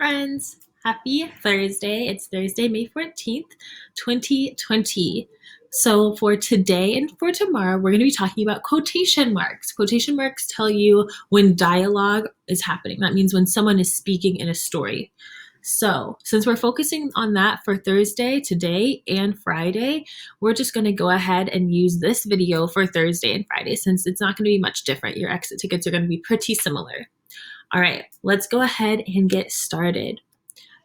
friends. Happy Thursday. It's Thursday, May 14th, 2020. So for today and for tomorrow, we're going to be talking about quotation marks. Quotation marks tell you when dialogue is happening. That means when someone is speaking in a story. So since we're focusing on that for Thursday, today, and Friday, we're just going to go ahead and use this video for Thursday and Friday since it's not going to be much different. Your exit tickets are going to be pretty similar. All right, let's go ahead and get started.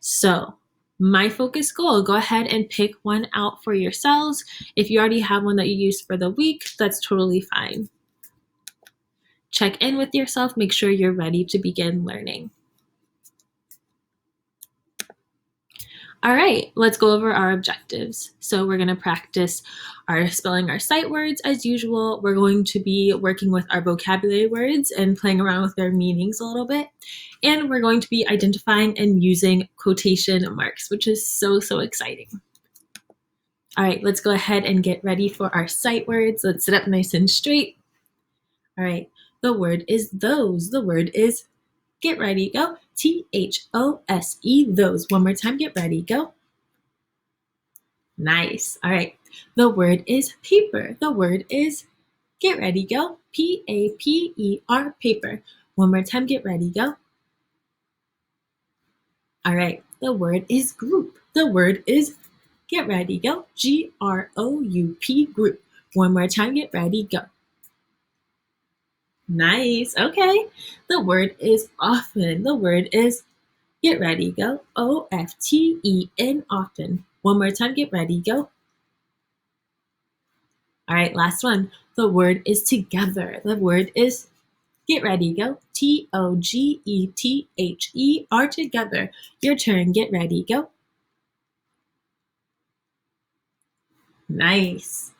So my focus goal, go ahead and pick one out for yourselves. If you already have one that you use for the week, that's totally fine. Check in with yourself, make sure you're ready to begin learning. All right, let's go over our objectives. So we're going to practice our spelling our sight words as usual. We're going to be working with our vocabulary words and playing around with their meanings a little bit. And we're going to be identifying and using quotation marks, which is so exciting. All right, let's go ahead and get ready for our sight words. Let's sit up nice and straight. All right, the word is those. The word is get ready, go. T-H-O-S-E, those. One more time, get ready, go. Nice. All right. The word is paper. The word is get ready, go. P-A-P-E-R, paper. One more time, get ready, go. All right. The word is group. The word is get ready, go. G-R-O-U-P, group. One more time, get ready, go. Nice. Okay. The word is often. The word is get ready, go. O-F-T-E-N, often. One more time, get ready, go. All right, last one. The word is together. The word is get ready, go. T-O-G-E-T-H-E-R, together. Your turn, get ready, go. Nice.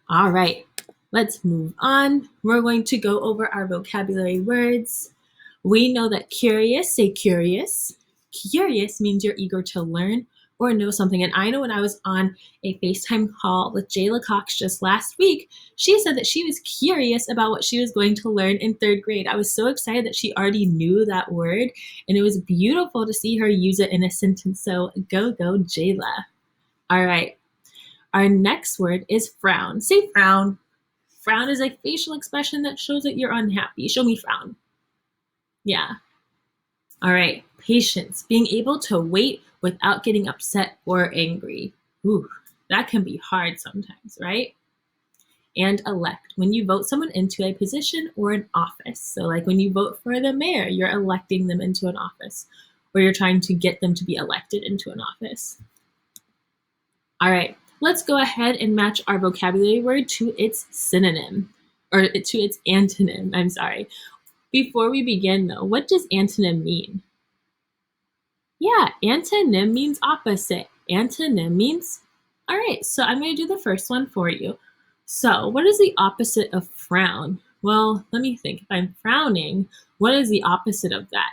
All right, let's move on. We're going to go over our vocabulary words. We know that curious, say curious. Curious means you're eager to learn or know something. And I know when I was on a FaceTime call with Jayla Cox just last week, she said that she was curious about what she was going to learn in third grade. I was so excited that she already knew that word, and it was beautiful to see her use it in a sentence. So go, Jayla. All right. Our next word is frown. Say frown. Frown is a facial expression that shows that you're unhappy. Show me frown. Yeah. All right. Patience. Being able to wait without getting upset or angry. Ooh, that can be hard sometimes, right? And elect. When you vote someone into a position or an office. So like when you vote for the mayor, you're electing them into an office, or you're trying to get them to be elected into an office. All right. Let's go ahead and match our vocabulary word to its synonym, or to its antonym, I'm sorry. Before we begin though, what does antonym mean? Yeah, antonym means opposite. Antonym means, all right, so I'm gonna do the first one for you. So what is the opposite of frown? Well, let me think. If I'm frowning, what is the opposite of that?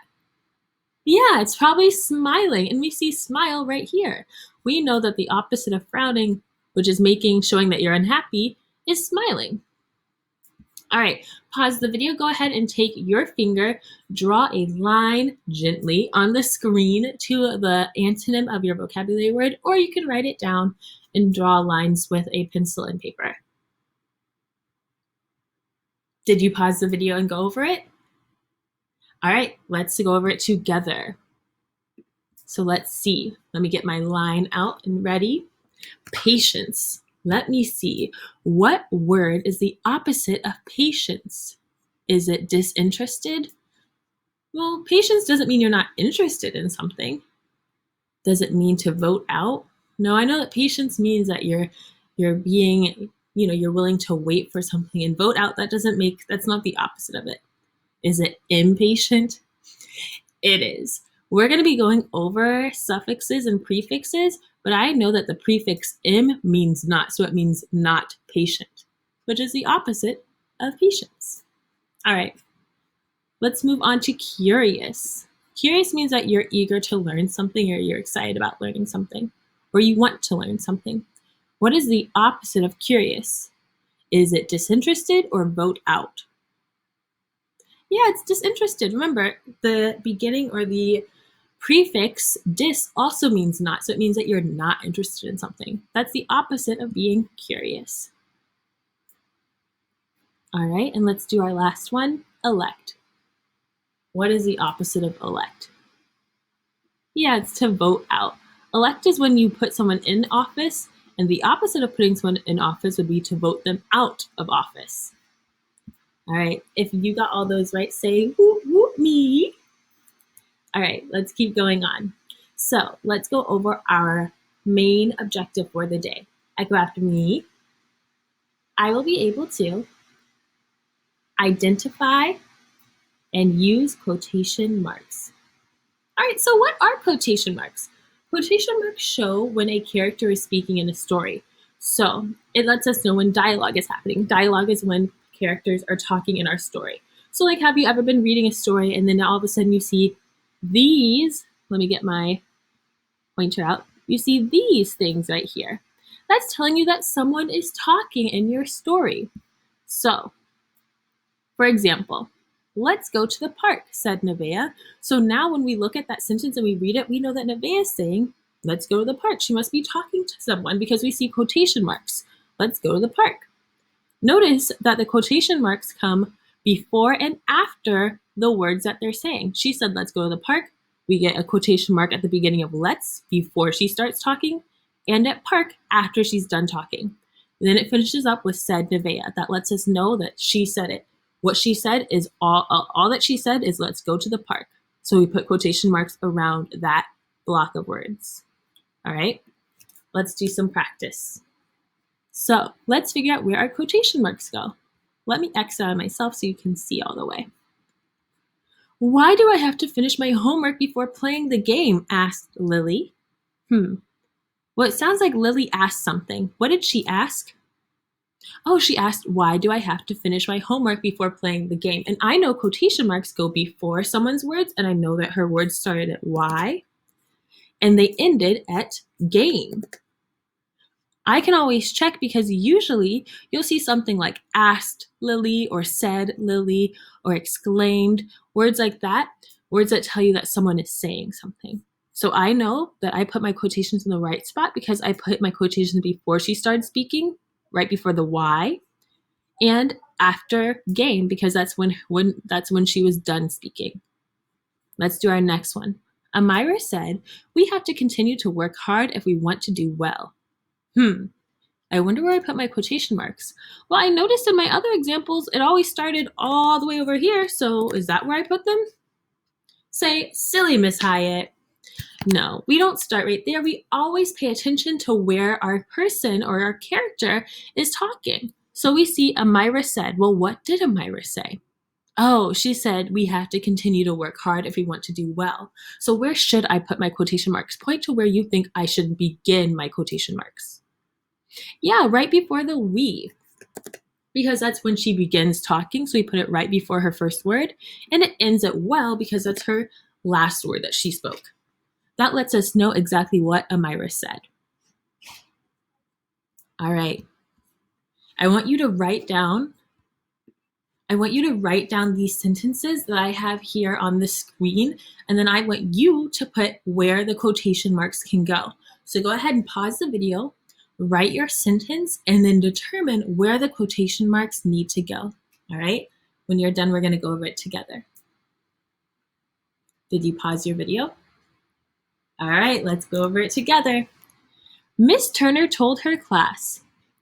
Yeah, it's probably smiling, and we see smile right here. We know that the opposite of frowning, which is showing that you're unhappy, is smiling. All right, pause the video, go ahead and take your finger, draw a line gently on the screen to the antonym of your vocabulary word, or you can write it down and draw lines with a pencil and paper. Did you pause the video and go over it? All right, let's go over it together. So let's see. Let me get my line out and ready. Patience. Let me see. What word is the opposite of patience? Is it disinterested? Well, patience doesn't mean you're not interested in something. Does it mean to vote out? No, I know that patience means that you're being, you're willing to wait for something, and vote out, that's not the opposite of it. Is it impatient? It is. We're going to be going over suffixes and prefixes, but I know that the prefix "im" means not, so it means not patient, which is the opposite of patience. All right, let's move on to curious. Curious means that you're eager to learn something, or you're excited about learning something, or you want to learn something. What is the opposite of curious? Is it disinterested or vote out? Yeah, it's disinterested. Remember, the beginning or the Prefix dis also means not, so it means that you're not interested in something. That's the opposite of being curious. All right, and let's do our last one, elect. What is the opposite of elect? Yeah, it's to vote out. Elect is when you put someone in office, and the opposite of putting someone in office would be to vote them out of office. All right, if you got all those right, say whoop whoop me. All right, let's keep going on. So let's go over our main objective for the day. Echo after me. I will be able to identify and use quotation marks. All right, so what are quotation marks? Quotation marks show when a character is speaking in a story. So it lets us know when dialogue is happening. Dialogue is when characters are talking in our story. So like, have you ever been reading a story and then all of a sudden you see these, let me get my pointer out, you see these things right here. That's telling you that someone is talking in your story. So, for example, let's go to the park, said Nevaeh. So now when we look at that sentence and we read it, we know that Nevaeh is saying, let's go to the park. She must be talking to someone because we see quotation marks. Let's go to the park. Notice that the quotation marks come before and after the words that they're saying. She said, let's go to the park. We get a quotation mark at the beginning of let's before she starts talking, and at park after she's done talking. And then it finishes up with said Nevaeh. That lets us know that she said it. What she said is all that she said is let's go to the park. So we put quotation marks around that block of words. All right, let's do some practice. So let's figure out where our quotation marks go. Let me X out myself so you can see all the way. Why do I have to finish my homework before playing the game? Asked Lily. Well, it sounds like Lily asked something. What did she ask? Oh, she asked, why do I have to finish my homework before playing the game? And I know quotation marks go before someone's words, and I know that her words started at why, and they ended at game. I can always check because usually you'll see something like asked Lily or said Lily or exclaimed, words like that, words that tell you that someone is saying something. So I know that I put my quotations in the right spot because I put my quotations before she started speaking, right before the why, and after game because that's when she was done speaking. Let's do our next one. Amira said, we have to continue to work hard if we want to do well. I wonder where I put my quotation marks. Well, I noticed in my other examples, it always started all the way over here, so is that where I put them? Say, silly Miss Hyatt. No, we don't start right there. We always pay attention to where our person or our character is talking. So we see Amira said, well, what did Amira say? Oh, she said, we have to continue to work hard if we want to do well. So where should I put my quotation marks? Point to where you think I should begin my quotation marks. Yeah, right before the we, because that's when she begins talking. So we put it right before her first word, and it ends at well because that's her last word that she spoke. That lets us know exactly what Amira said. All right. I want you to write down these sentences that I have here on the screen, and then I want you to put where the quotation marks can go. So go ahead and pause the video, write your sentence, and then determine where the quotation marks need to go. All right? When you're done, we're going to go over it together. Did you pause your video? All right, let's go over it together. Miss Turner told her class,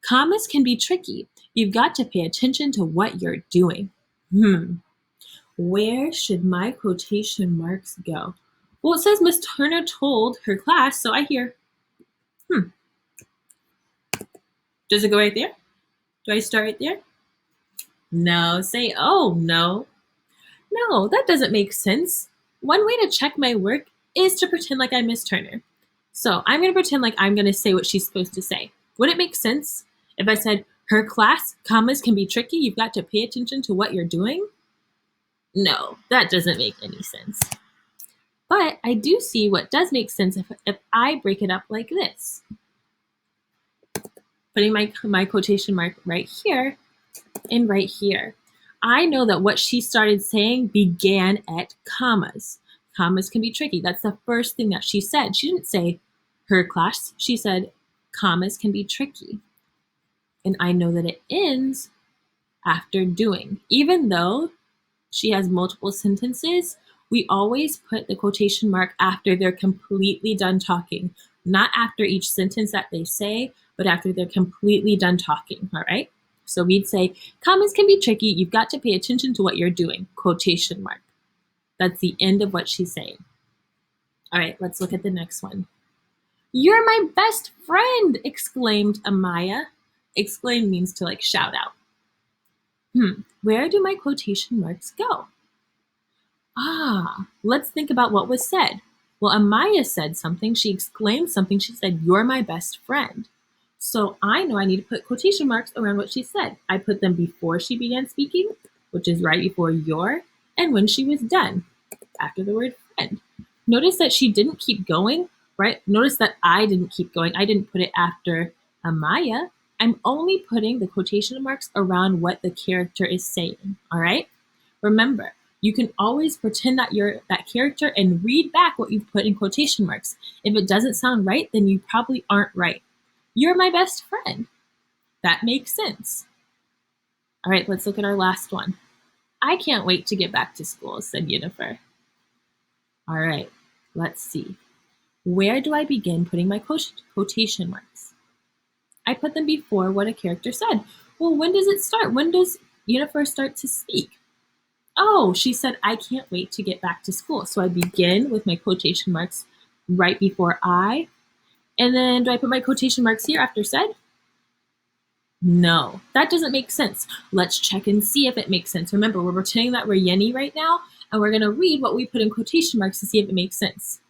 commas can be tricky. You've got to pay attention to what you're doing. Where should my quotation marks go? Well, it says Miss Turner told her class, so I hear, Does it go right there? Do I start right there? No, say, oh, no. No, that doesn't make sense. One way to check my work is to pretend like I'm Miss Turner. So I'm going to pretend like I'm going to say what she's supposed to say. Would it make sense if I said, her class, commas can be tricky, you've got to pay attention to what you're doing? No, that doesn't make any sense. But I do see what does make sense if I break it up like this. Putting my quotation mark right here and right here. I know that what she started saying began at commas. Commas can be tricky. That's the first thing that she said. She didn't say her class. She said commas can be tricky. And I know that it ends after doing. Even though she has multiple sentences, we always put the quotation mark after they're completely done talking. Not after each sentence that they say, but after they're completely done talking, all right? So we'd say, commas can be tricky. You've got to pay attention to what you're doing, quotation mark. That's the end of what she's saying. All right, let's look at the next one. You're my best friend, exclaimed Amaya. Exclaim means to like shout out. Where do my quotation marks go? Let's think about what was said. Well, Amaya said something. She exclaimed something. She said, you're my best friend. So I know I need to put quotation marks around what she said. I put them before she began speaking, which is right before your, and when she was done, after the word friend. Notice that she didn't keep going, right? Notice that I didn't keep going. I didn't put it after Amaya. I'm only putting the quotation marks around what the character is saying, all right? Remember, you can always pretend that you're that character and read back what you've put in quotation marks. If it doesn't sound right, then you probably aren't right. You're my best friend. That makes sense. All right, let's look at our last one. I can't wait to get back to school, said Yennefer. All right, let's see. Where do I begin putting my quotation marks? I put them before what a character said. Well, when does it start? When does Yennefer start to speak? Oh, she said, I can't wait to get back to school. So I begin with my quotation marks right before I. And then do I put my quotation marks here after said? No, that doesn't make sense. Let's check and see if it makes sense. Remember, we're pretending that we're Yenny right now, and we're going to read what we put in quotation marks to see if it makes sense.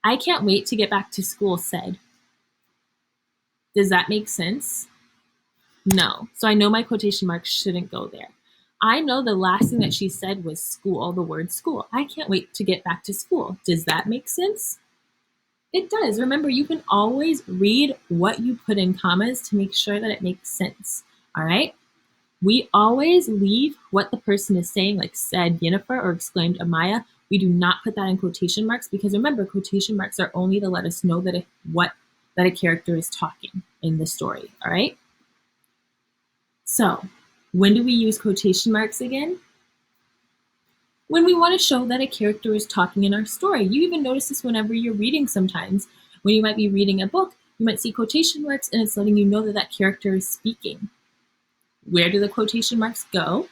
I can't wait to get back to school, said. Does that make sense? No. So I know my quotation marks shouldn't go there. I know the last thing that she said was school, the word school. I can't wait to get back to school. Does that make sense? It does. Remember, you can always read what you put in commas to make sure that it makes sense. All right? We always leave what the person is saying, like said Yennefer or exclaimed Amaya. We do not put that in quotation marks because remember, quotation marks are only to let us know that a character is talking in the story. All right? So, when do we use quotation marks again? When we want to show that a character is talking in our story. You even notice this whenever you're reading sometimes. When you might be reading a book, you might see quotation marks and it's letting you know that that character is speaking. Where do the quotation marks go?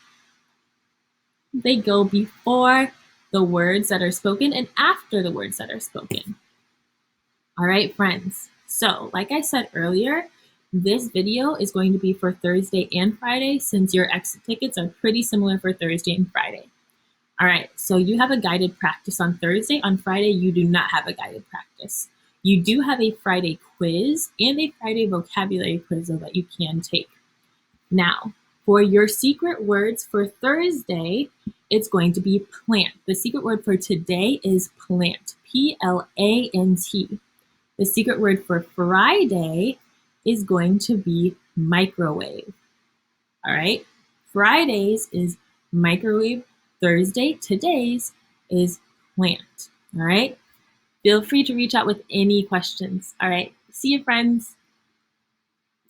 They go before the words that are spoken and after the words that are spoken. All right, friends. So, like I said earlier, this video is going to be for Thursday and Friday since your exit tickets are pretty similar for Thursday and Friday. All right, so you have a guided practice on Thursday. On Friday, you do not have a guided practice. You do have a Friday quiz and a Friday vocabulary quiz that you can take. Now, for your secret words for Thursday, it's going to be plant. The secret word for today is plant, P-L-A-N-T. The secret word for Friday is going to be microwave. All right, Fridays is microwave. Thursday, today's, is plant. All right, feel free to reach out with any questions. All right, see you, friends.